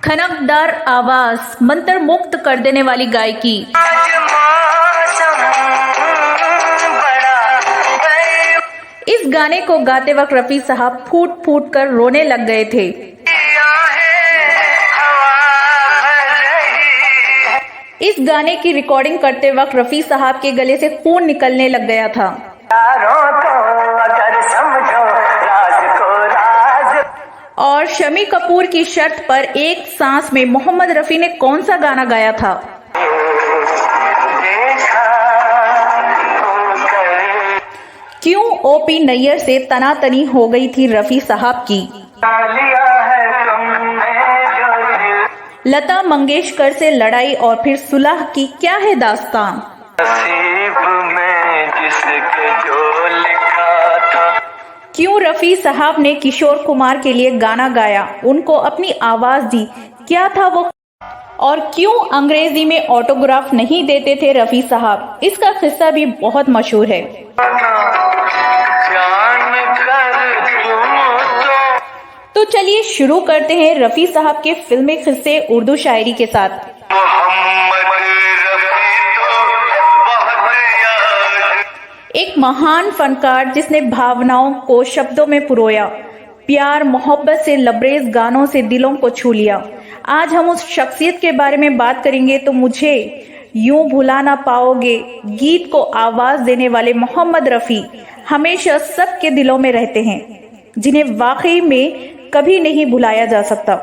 खनकदार आवाज, मंत्र मुक्त कर देने वाली गायकी। इस गाने को गाते वक्त रफी साहब फूट फूट कर रोने लग गए थे। इस गाने की रिकॉर्डिंग करते वक्त रफी साहब के गले से खून निकलने लग गया था। और शम्मी कपूर की शर्त पर एक सांस में मोहम्मद रफी ने कौन सा गाना गाया था? क्यों ओपी नैयर से तनातनी हो गई थी रफी साहब की? लता मंगेशकर से लड़ाई और फिर सुलह की क्या है दास्तान? क्यों रफी साहब ने किशोर कुमार के लिए गाना गाया, उनको अपनी आवाज दी, क्या था वो? और क्यों अंग्रेजी में ऑटोग्राफ नहीं देते थे रफी साहब? इसका किस्सा भी बहुत मशहूर है। तो चलिए शुरू करते हैं रफी साहब के फिल्मी किस्से उर्दू शायरी के साथ। एक महान फनकार जिसने भावनाओं को शब्दों में पिरोया, प्यार मोहब्बत से लबरेज गानों से दिलों को छू लिया। आज हम उस शख्सियत के बारे में बात करेंगे तो मुझे यूं भुला ना पाओगे गीत को आवाज देने वाले मोहम्मद रफी हमेशा सबके दिलों में रहते हैं, जिन्हें वाकई में कभी नहीं भुलाया जा सकता।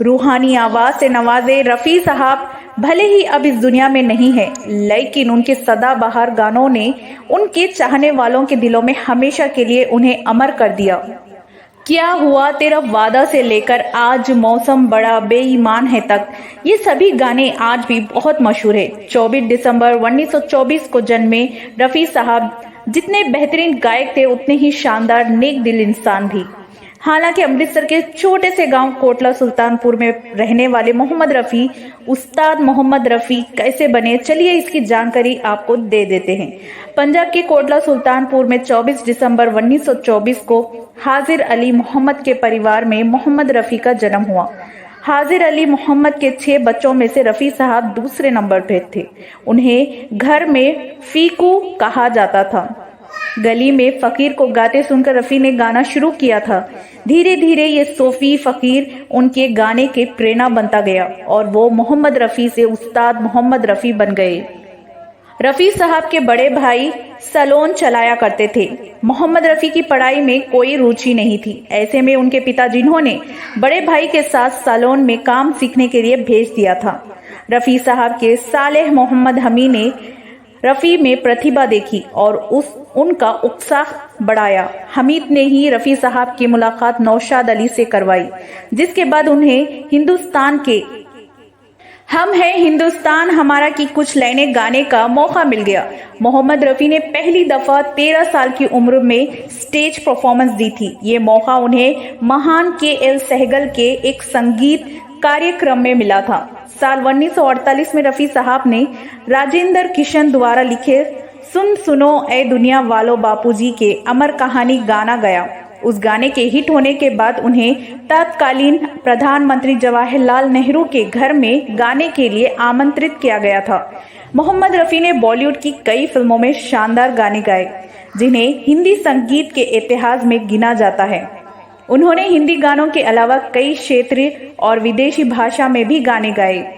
रूहानी आवाज से नवाजे रफी साहब भले ही अब इस दुनिया में नहीं है, लेकिन उनके सदाबहार गानों ने उनके चाहने वालों के दिलों में हमेशा के लिए उन्हें अमर कर दिया। क्या हुआ तेरा वादा से लेकर आज मौसम बड़ा बेईमान है तक, ये सभी गाने आज भी बहुत मशहूर है। 24 दिसंबर 1924 को जन्मे रफी साहब जितने बेहतरीन गायक थे उतने ही शानदार नेक दिल इंसान भी। हालांकि अमृतसर के छोटे से गांव कोटला सुल्तानपुर में रहने वाले मोहम्मद रफी उस्ताद मोहम्मद रफी कैसे बने, चलिए इसकी जानकारी आपको दे देते हैं। पंजाब के कोटला सुल्तानपुर में 24 दिसंबर 1924 को हाजिर अली मोहम्मद के परिवार में मोहम्मद रफी का जन्म हुआ। हाजिर अली मोहम्मद के 6 बच्चों में से रफी साहब दूसरे नंबर पे थे। उन्हें घर में फीकू कहा जाता था। गली में फकीर को गाते सुनकर रफी ने गाना शुरू किया था। धीरे धीरे ये सोफी फकीर उनके गाने के प्रेरणा बनता गया और वो मोहम्मद रफी से उस्ताद मोहम्मद रफी बन गए। रफी साहब के बड़े भाई सैलून चलाया करते थे। मोहम्मद रफी की पढ़ाई में कोई रुचि नहीं थी। ऐसे में उनके पिता जिन्होंने बड़े भाई के साथ सैलून में काम सीखने के लिए भेज दिया था। रफी साहब के सालेह मोहम्मद हमी ने रफी में प्रतिभा देखी और उनका उत्साह बढ़ाया। हमीद ने ही रफी साहब की मुलाकात नौशाद अली से करवाई, जिसके बाद उन्हें हिंदुस्तान के हम हैं हिंदुस्तान हमारा की कुछ लाइनें गाने का मौका मिल गया। मोहम्मद रफी ने पहली दफा 13 साल की उम्र में स्टेज परफॉर्मेंस दी थी। ये मौका उन्हें महान के.एल. सहगल के एक संगीत कार्यक्रम में मिला था। साल 1948 में रफी साहब ने राजेंद्र किशन द्वारा लिखे सुन सुनो ए दुनिया वालों बापूजी के अमर कहानी गाना गाया। उस गाने के हिट होने के बाद उन्हें तत्कालीन प्रधानमंत्री जवाहरलाल नेहरू के घर में गाने के लिए आमंत्रित किया गया था। मोहम्मद रफी ने बॉलीवुड की कई फिल्मों में शानदार गाने गाए, जिन्हें हिंदी संगीत के इतिहास में गिना जाता है। उन्होंने हिंदी गानों के अलावा कई क्षेत्रीय और विदेशी भाषा में भी गाने गाए।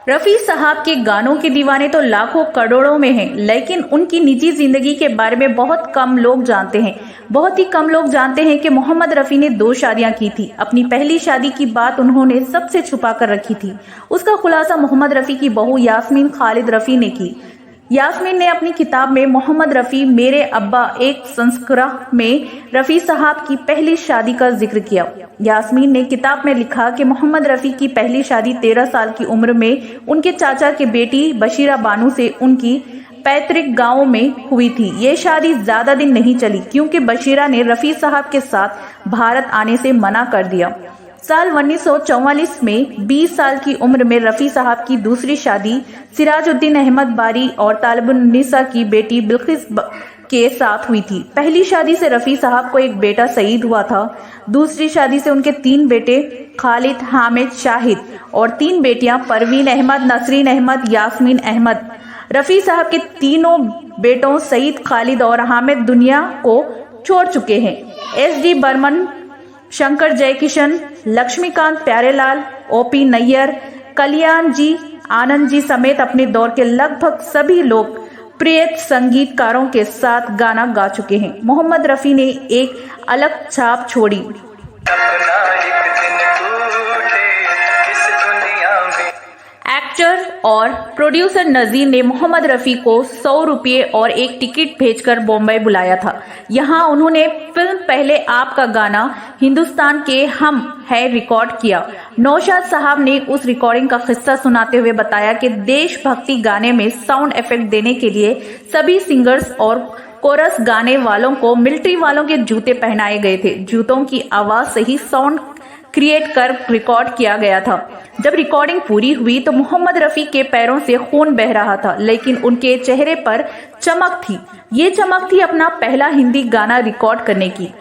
रफी साहब के गानों के दीवाने तो लाखों करोड़ों में हैं, लेकिन उनकी निजी जिंदगी के बारे में बहुत कम लोग जानते हैं। बहुत ही कम लोग जानते हैं कि मोहम्मद रफी ने 2 शादियां की थी। अपनी पहली शादी की बात उन्होंने सबसे छुपा कर रखी थी। उसका खुलासा मोहम्मद रफी की बहू यास्मीन खालिद रफी ने की। यास्मीन ने अपनी किताब में मोहम्मद रफी मेरे अब्बा एक संस्करण में रफी साहब की पहली शादी का जिक्र किया। यास्मीन ने किताब में लिखा कि मोहम्मद रफी की पहली शादी 13 साल की उम्र में उनके चाचा के बेटी बशीरा बानू से उनकी पैतृक गांव में हुई थी। ये शादी ज्यादा दिन नहीं चली क्योंकि बशीरा ने रफी साहब के साथ भारत आने से मना कर दिया। साल 1944 में 20 साल की उम्र में रफ़ी साहब की दूसरी शादी सिराजुद्दीन अहमद बारी और तालिबुन्निसा की बेटी बिल्किस के साथ हुई थी। पहली शादी से रफ़ी साहब को एक बेटा सईद हुआ था। दूसरी शादी से उनके 3 बेटे खालिद, हामिद, शाहिद और 3 बेटियां परवीन अहमद, नसरीन अहमद, यास्मीन अहमद। रफ़ी साहब के तीनों बेटों सईद, खालिद और हामिद दुनिया को छोड़ चुके हैं। SD बर्मन, शंकर जयकिशन, लक्ष्मीकांत प्यारेलाल, OP नैयर, कल्याण जी, आनंद जी समेत अपने दौर के लगभग सभी लोग प्रिय संगीतकारों के साथ गाना गा चुके हैं। मोहम्मद रफ़ी ने एक अलग छाप छोड़ी। एक्टर और प्रोड्यूसर नजीर ने मोहम्मद रफ़ी को 100 रुपये और एक टिकट भेजकर बॉम्बे बुलाया था। यहां उन्होंने फिल्म पहले आपका गाना हिंदुस्तान के हम है रिकॉर्ड किया। नौशाद साहब ने उस रिकॉर्डिंग का किस्सा सुनाते हुए बताया कि देशभक्ति गाने में साउंड इफेक्ट देने के लिए सभी सिंगर्स और कोरस गाने वालों को मिलिट्री वालों के जूते पहनाए गए थे। जूतों की आवाज से ही साउंड क्रिएट कर रिकॉर्ड किया गया था। जब रिकॉर्डिंग पूरी हुई तो मोहम्मद रफ़ी के पैरों से खून बह रहा था, लेकिन उनके चेहरे पर चमक थी। ये चमक थी अपना पहला हिंदी गाना रिकॉर्ड करने की।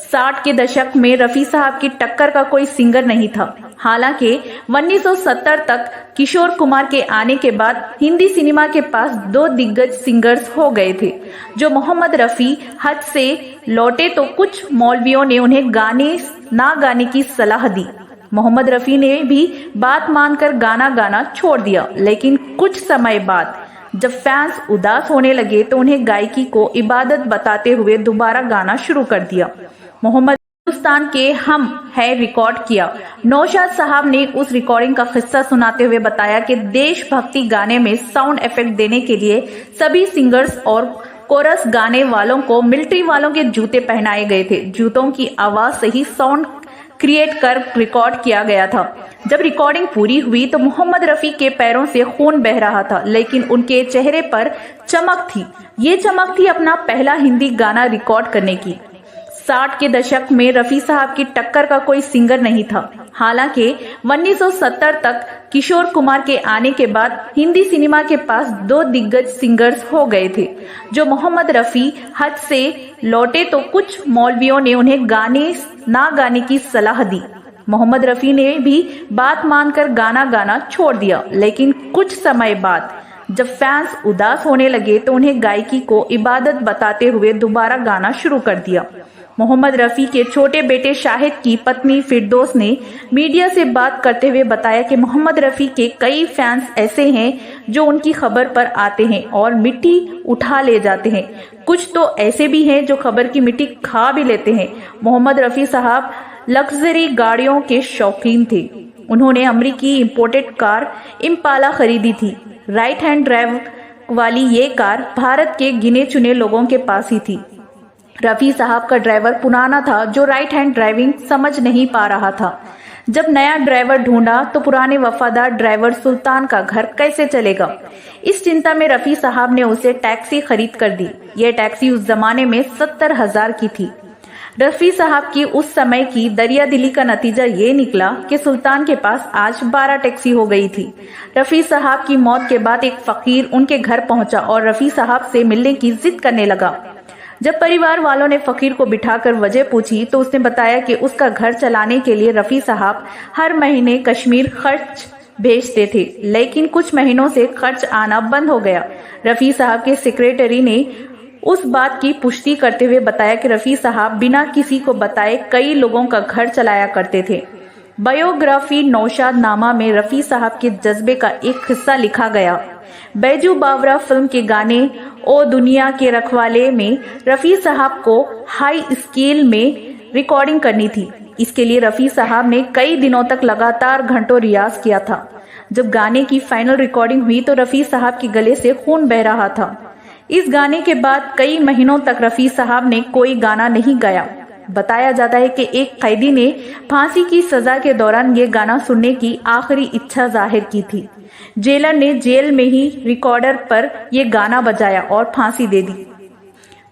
60 के दशक में रफ़ी साहब की टक्कर का कोई सिंगर नहीं था। हालांकि 1970 तक किशोर कुमार के आने के बाद हिंदी सिनेमा के पास 2 दिग्गज सिंगर्स हो गए थे। जो मोहम्मद रफ़ी हज से लौटे तो कुछ मौलवियों ने उन्हें गाने ना गाने की सलाह दी। मोहम्मद रफ़ी ने भी बात मानकर गाना गाना छोड़ दिया, लेकिन कुछ समय बाद जब फैंस उदास होने लगे तो उन्हें गायकी को इबादत बताते हुए दोबारा गाना शुरू कर दिया। मोहम्मद हिंदुस्तान के हम है रिकॉर्ड किया। नौशाद साहब ने उस रिकॉर्डिंग का किस्सा सुनाते हुए बताया कि देशभक्ति गाने में साउंड इफेक्ट देने के लिए सभी सिंगर्स और कोरस गाने वालों को मिलिट्री वालों के जूते पहनाए गए थे। जूतों की आवाज से ही साउंड क्रिएट कर रिकॉर्ड किया गया था। जब रिकॉर्डिंग पूरी हुई तो मोहम्मद रफ़ी के पैरों से खून बह रहा था, लेकिन उनके चेहरे पर चमक थी। ये चमक थी अपना पहला हिंदी गाना रिकॉर्ड करने की। 60 के दशक में रफ़ी साहब की टक्कर का कोई सिंगर नहीं था। हालांकि 1970 तक किशोर कुमार के आने के बाद हिंदी सिनेमा के पास 2 दिग्गज सिंगर्स हो गए थे। जो मोहम्मद रफ़ी हज से लौटे तो कुछ मौलवियों ने उन्हें गाने ना गाने की सलाह दी। मोहम्मद रफ़ी ने भी बात मानकर गाना गाना छोड़ दिया, लेकिन कुछ समय बाद जब फैंस उदास होने लगे तो उन्हें गायकी को इबादत बताते हुए दोबारा गाना शुरू कर दिया। मोहम्मद रफ़ी के छोटे बेटे शाहिद की पत्नी फिरदौस ने मीडिया से बात करते हुए बताया कि मोहम्मद रफ़ी के कई फैंस ऐसे हैं जो उनकी खबर पर आते हैं और मिट्टी उठा ले जाते हैं। कुछ तो ऐसे भी हैं जो खबर की मिट्टी खा भी लेते हैं। मोहम्मद रफ़ी साहब लग्जरी गाड़ियों के शौकीन थे। उन्होंने अमेरिकी इंपोर्टेड कार इम्पाला खरीदी थी। राइट हैंड ड्राइव वाली ये कार भारत के गिने चुने लोगों के पास ही थी। रफ़ी साहब का ड्राइवर पुराना था जो राइट हैंड ड्राइविंग समझ नहीं पा रहा था। जब नया ड्राइवर ढूंढा तो पुराने वफादार ड्राइवर सुल्तान का घर कैसे चलेगा। इस चिंता में रफ़ी साहब ने उसे टैक्सी खरीद कर दी। यह टैक्सी उस जमाने में 70,000 की थी। रफ़ी साहब की उस समय की दरिया दिली का नतीजा ये निकला कि सुल्तान के पास आज 12 टैक्सी हो गई थी। रफ़ी साहब की मौत के बाद एक फकीर उनके घर पहुंचा और रफ़ी साहब से मिलने की जिद करने लगा। जब परिवार वालों ने फकीर को बिठाकर वजह पूछी तो उसने बताया कि उसका घर चलाने के लिए रफ़ी साहब हर महीने कश्मीर खर्च भेजते थे, लेकिन कुछ महीनों से खर्च आना बंद हो गया। रफ़ी साहब के सेक्रेटरी ने उस बात की पुष्टि करते हुए बताया कि रफ़ी साहब बिना किसी को बताए कई लोगों का घर चलाया करते थे। बायोग्राफी नौशाद नामा में रफ़ी साहब के जज्बे का एक हिस्सा लिखा गया। बैजू बावरा फिल्म के गाने ओ दुनिया के रखवाले में रफ़ी साहब को हाई स्केल में रिकॉर्डिंग करनी थी। इसके लिए रफ़ी साहब ने कई दिनों तक लगातार घंटों रियाज किया था। जब गाने की फाइनल रिकॉर्डिंग हुई तो रफ़ी साहब के गले से खून बह रहा था। इस गाने के बाद कई महीनों तक रफ़ी साहब ने कोई गाना नहीं गाया। बताया जाता है कि एक कैदी ने फांसी की सजा के दौरान ये गाना सुनने की आखिरी इच्छा जाहिर की थी। जेलर ने जेल में ही रिकॉर्डर पर यह गाना बजाया और फांसी दे दी।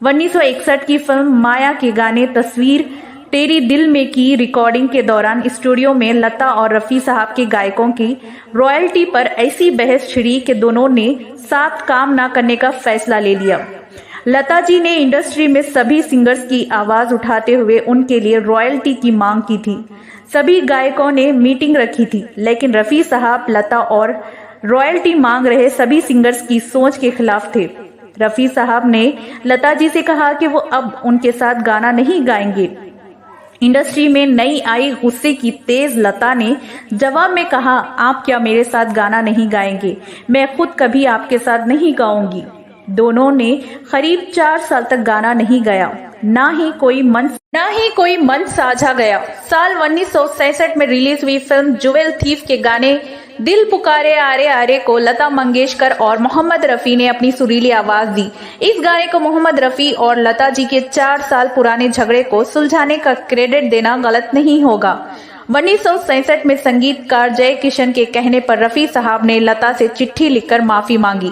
1961 की फिल्म माया के गाने तस्वीर तेरी दिल में की रिकॉर्डिंग के दौरान स्टूडियो में लता और रफ़ी साहब के गायकों की रॉयल्टी पर ऐसी बहस छिड़ी कि दोनों ने साथ काम ना करने का फैसला ले लिया। लता जी ने इंडस्ट्री में सभी सिंगर्स की आवाज उठाते हुए उनके लिए रॉयल्टी की मांग की थी। सभी गायकों ने मीटिंग रखी थी, लेकिन रफ़ी साहब लता और रॉयल्टी मांग रहे सभी सिंगर्स की सोच के खिलाफ थे। रफ़ी साहब ने लता जी से कहा कि वो अब उनके साथ गाना नहीं गाएंगे। इंडस्ट्री में नई आई गुस्से की तेज लता ने जवाब में कहा, आप क्या मेरे साथ गाना नहीं गाएंगे? मैं खुद कभी आपके साथ नहीं गाऊंगी। दोनों ने करीब 4 साल तक गाना नहीं गाया, ना ही कोई मंच साझा गया। साल 1967 में रिलीज हुई फिल्म ज्वेल थीफ के गाने दिल पुकारे आरे आरे को लता मंगेशकर और मोहम्मद रफ़ी ने अपनी सुरीली आवाज दी। इस गाने को मोहम्मद रफ़ी और लता जी के 4 साल पुराने झगड़े को सुलझाने का क्रेडिट देना गलत नहीं होगा। 1967 में संगीतकार जय किशन के कहने पर रफ़ी साहब ने लता से चिट्ठी लिखकर माफी मांगी।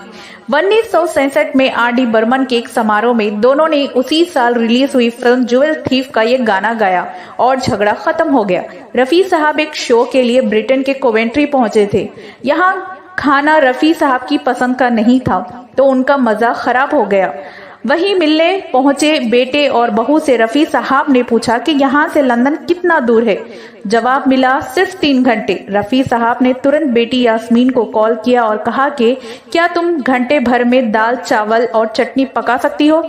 1967 में R.D. बर्मन के एक समारोह में दोनों ने उसी साल रिलीज हुई फिल्म ज्वेल थीफ का ये गाना गाया और झगड़ा खत्म हो गया। रफ़ी साहब एक शो के लिए ब्रिटेन के कोवेंट्री पहुंचे थे। यहाँ खाना रफ़ी साहब की पसंद का नहीं था, तो उनका मजा खराब हो गया। वहीं मिलने पहुंचे बेटे और बहू से रफ़ी साहब ने पूछा कि यहाँ से लंदन कितना दूर है। जवाब मिला सिर्फ 3 घंटे। रफ़ी साहब ने तुरंत बेटी यास्मीन को कॉल किया और कहा कि क्या तुम घंटे भर में दाल चावल और चटनी पका सकती हो?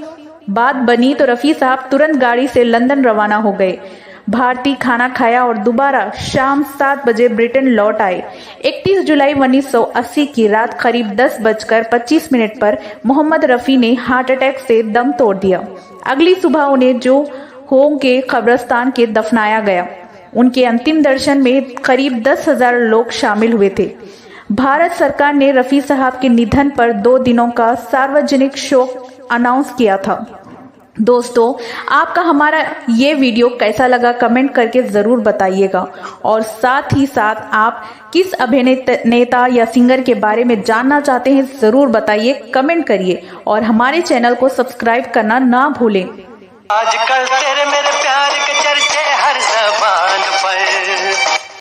बात बनी तो रफ़ी साहब तुरंत गाड़ी से लंदन रवाना हो गए। भारतीय खाना खाया और दोबारा शाम 7 बजे ब्रिटेन लौट आए। 31 जुलाई 1980 की रात करीब 10:25 पर मोहम्मद रफ़ी ने हार्ट अटैक से दम तोड़ दिया। अगली सुबह उन्हें जो होम के कब्रिस्तान के दफनाया गया। उनके अंतिम दर्शन में करीब 10,000 लोग शामिल हुए थे। भारत सरकार ने रफ़ी साहब के निधन पर 2 दिनों का सार्वजनिक शोक अनाउंस किया था। दोस्तों, आपका हमारा ये वीडियो कैसा लगा कमेंट करके ज़रूर बताइएगा, और साथ ही साथ आप किस अभिनेता या सिंगर के बारे में जानना चाहते हैं ज़रूर बताइए, कमेंट करिए और हमारे चैनल को सब्सक्राइब करना ना भूलें। आजकल तेरे मेरे प्यार के चर्चे हर ज़बान पर